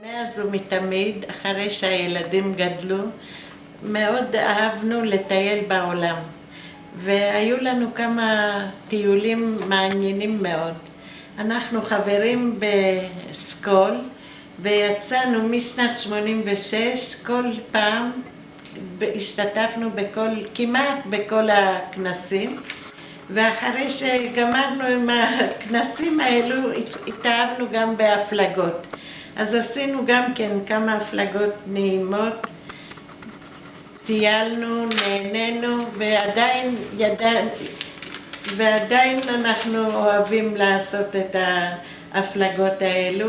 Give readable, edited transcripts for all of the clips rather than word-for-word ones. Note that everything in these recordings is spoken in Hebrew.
מאז ומתמיד, אחרי שהילדים גדלו, מאוד אהבנו לטייל בעולם. והיו לנו כמה טיולים מעניינים מאוד. אנחנו חברים בסקול, ויצאנו משנת 86, כל פעם השתתפנו כמעט בכל הכנסים. ואחרי שגמרנו עם הכנסים האלו, התאהבנו גם בהפלגות. אז עשינו גם כן כמה הפלגות נעימות, טיילנו, נהנינו, ועדיין אנחנו אוהבים לעשות את ההפלגות האלו,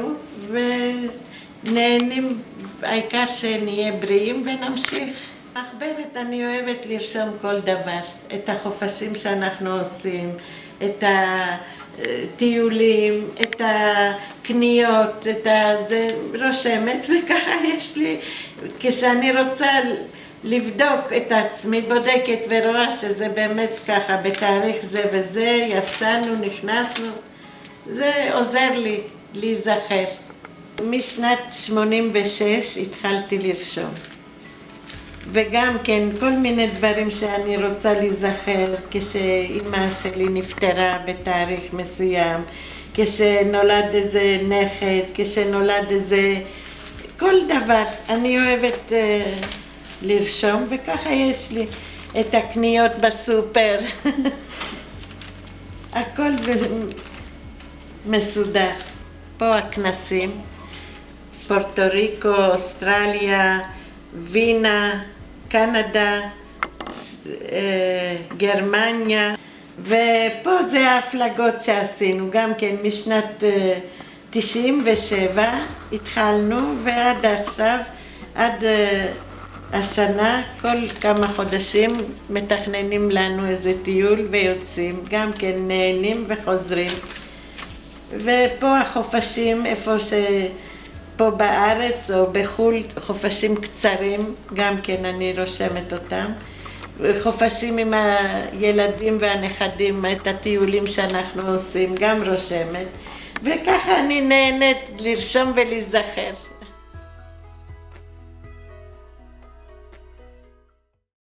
ונהנים, העיקר שנהיה בריאים ונמשיך. מחברת אני אוהבת לרשום כל דבר, את החופשים שאנחנו עושים, את הטיולים, את הקניות, זה רושמת, וככה יש לי, כשאני רוצה לבדוק את עצמי, בודקת ורואה שזה באמת ככה, בתאריך זה וזה, יצאנו, נכנסנו, זה עוזר לי להיזכר. משנת 86 התחלתי לרשום. וגם כן, כל מיני דברים שאני רוצה להיזכר, כשאימא שלי נפטרה בתאריך מסוים, כשנולד איזה נכד, כשנולד איזה... כל דבר אני אוהבת לרשום, וככה יש לי את הקניות בסופר. הכל מסודר. פה הכנסים, פורטו ריקו, אוסטרליה, וינה, קנדה, גרמניה, ופה זה ההפלגות שעשינו, גם כן משנת 97 התחלנו ועד עכשיו, עד השנה, כל כמה חודשים מתכננים לנו איזה טיול ויוצאים, גם כן נהנים וחוזרים. ופה החופשים, איפה פה בארץ או בחול, חופשים קצרים, גם כן אני רושמת אותם. חופשים עם הילדים והנכדים, את הטיולים שאנחנו עושים, גם רושמת. וככה אני נהנית לרשום ולהיזכר.